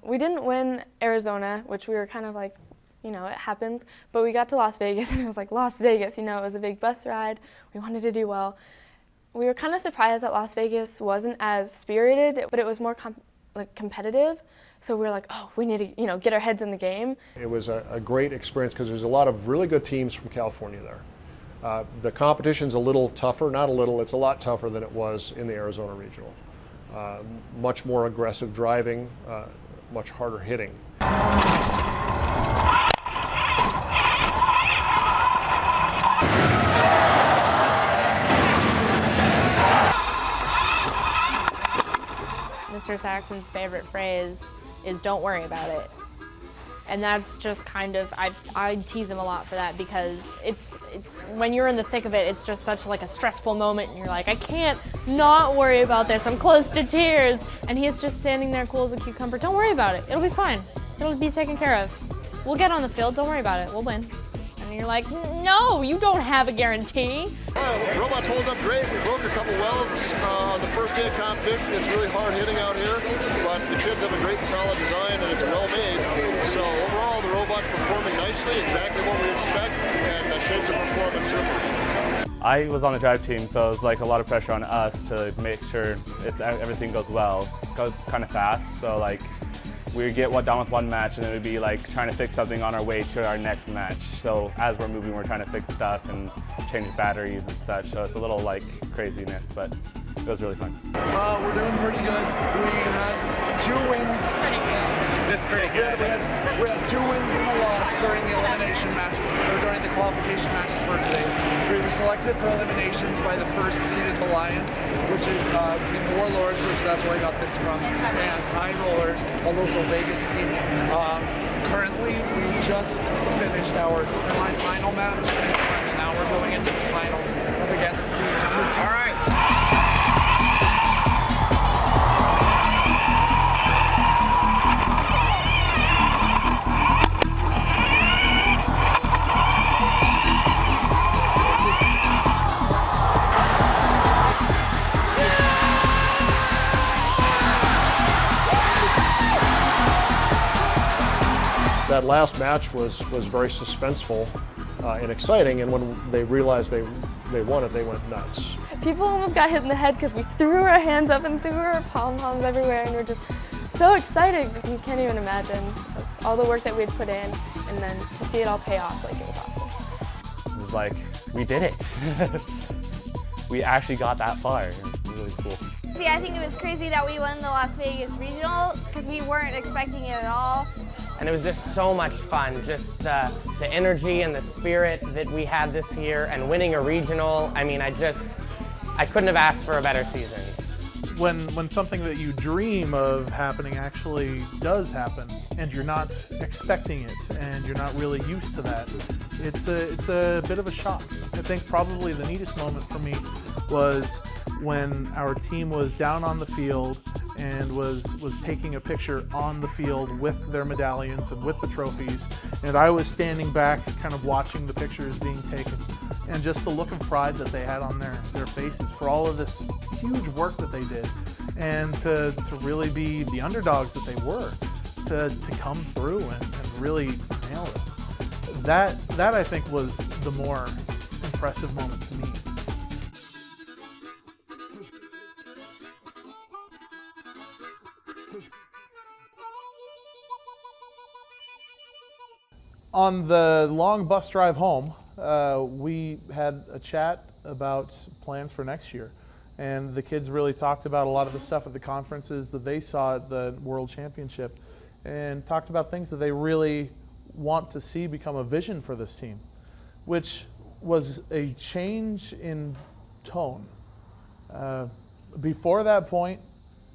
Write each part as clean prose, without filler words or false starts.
We didn't win Arizona, which we were kind of like, you know, it happens, but we got to Las Vegas and it was like, Las Vegas, you know, it was a big bus ride. We wanted to do well. We were kind of surprised that Las Vegas wasn't as spirited, but it was more competitive. So we were like, oh, we need to, you know, get our heads in the game. It was a great experience because there's a lot of really good teams from California there. The competition's a little tougher, not a little, it's a lot tougher than it was in the Arizona Regional. Much more aggressive driving, much harder hitting. Mr. Saxon's favorite phrase is "don't worry about it." And that's just kind of, I tease him a lot for that because it's when you're in the thick of it, it's just such like a stressful moment and you're like, I can't not worry about this, I'm close to tears. And he's just standing there cool as a cucumber. Don't worry about it, it'll be fine. It'll be taken care of. We'll get on the field, don't worry about it, we'll win. And you're like, no, you don't have a guarantee. Robots hold up great. We broke a couple welds on the first day of competition. It's really hard hitting out here, but the kids have a great solid design and it's well made. So overall, the robot's performing nicely, exactly what we expect, and the kids are performing super. I was on the drive team, so it was like a lot of pressure on us to make sure if everything goes well. It goes kind of fast, so like we get done with one match and it would be like trying to fix something on our way to our next match. So as we're moving, we're trying to fix stuff and change batteries and such. So it's a little like craziness, but it was really fun. We're doing pretty good. We had 2 wins. Pretty good. It's pretty good. We had 2 wins and a loss during the elimination matches, or during the qualification matches for today. We were selected for eliminations by the first seeded Alliance, which is Team Warlords, which that's where I got this from, and High Rollers, a local Vegas team. Currently, we just finished our semi-final match, and now we're going into the finals against the other team. All right. That last match was very suspenseful and exciting, and when they realized they won it, they went nuts. People almost got hit in the head because we threw our hands up and threw our pom-poms everywhere, and we're just so excited. You can't even imagine all the work that we'd put in, and then to see it all pay off, like, it was awesome. It was like, we did it. We actually got that far. It's really cool. See, I think it was crazy that we won the Las Vegas Regional because we weren't expecting it at all. And it was just so much fun, just the energy and the spirit that we had this year, and winning a regional. I mean, I couldn't have asked for a better season. When something that you dream of happening actually does happen, and you're not expecting it, and you're not really used to that, it's a bit of a shock. I think probably the neatest moment for me was when our team was down on the field and was taking a picture on the field with their medallions and with the trophies, and I was standing back kind of watching the pictures being taken, and just the look of pride that they had on their faces for all of this huge work that they did, and to really be the underdogs that they were, to come through and really nail it. That I think was the more impressive moment to me. On the long bus drive home, we had a chat about plans for next year. And the kids really talked about a lot of the stuff at the conferences that they saw at the World Championship, and talked about things that they really want to see become a vision for this team, which was a change in tone. Before that point,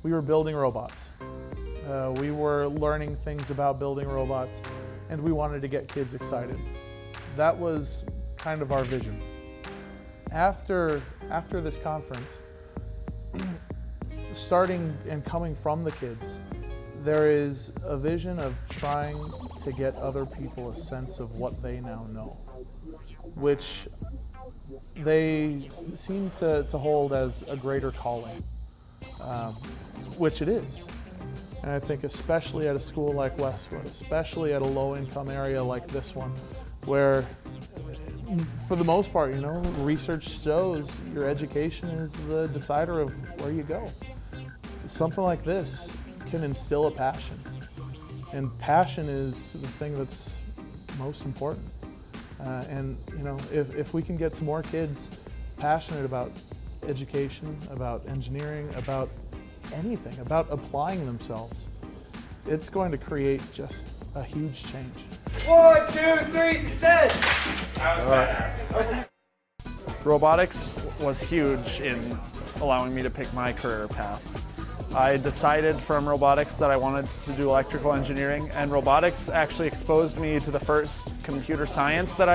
we were building robots. We were learning things about building robots, and we wanted to get kids excited. That was kind of our vision. After this conference, starting and coming from the kids, there is a vision of trying to get other people a sense of what they now know, which they seem to hold as a greater calling, which it is. And I think especially at a school like Westwood, especially at a low-income area like this one, where for the most part, you know, research shows your education is the decider of where you go. Something like this can instill a passion. And passion is the thing that's most important. And you know, if we can get some more kids passionate about education, about engineering, about anything, about applying themselves, it's going to create just a huge change. 1, 2, 3, success! All right. Robotics was huge in allowing me to pick my career path. I decided from robotics that I wanted to do electrical engineering, and robotics actually exposed me to the first computer science that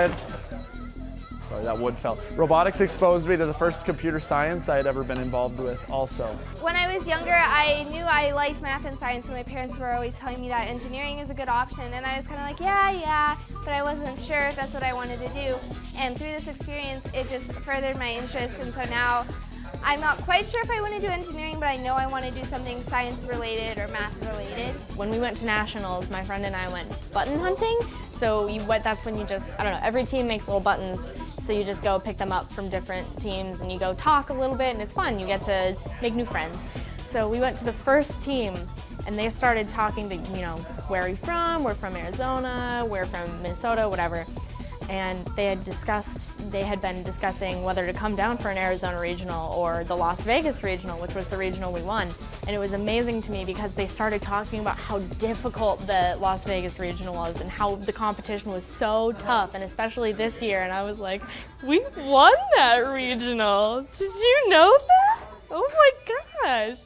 sorry, that wood fell. Robotics exposed me to the first computer science I had ever been involved with also. When I was younger, I knew I liked math and science, and my parents were always telling me that engineering is a good option, and I was kind of like, yeah, but I wasn't sure if that's what I wanted to do. And through this experience, it just furthered my interest, and so now I'm not quite sure if I want to do engineering, but I know I want to do something science-related or math-related. When we went to nationals, my friend and I went button hunting. So that's when you just, I don't know, every team makes little buttons, so you just go pick them up from different teams and you go talk a little bit, and it's fun. You get to make new friends. So we went to the first team, and they started talking to, you know, where are you from? We're from Arizona, we're from Minnesota, whatever. And they had been discussing whether to come down for an Arizona regional or the Las Vegas regional, which was the regional we won. And it was amazing to me because they started talking about how difficult the Las Vegas regional was and how the competition was so tough, and especially this year. And I was like, we won that regional. Did you know that? Oh my gosh.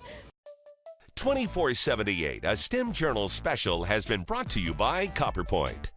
24/78, a STEM Journal special has been brought to you by CopperPoint.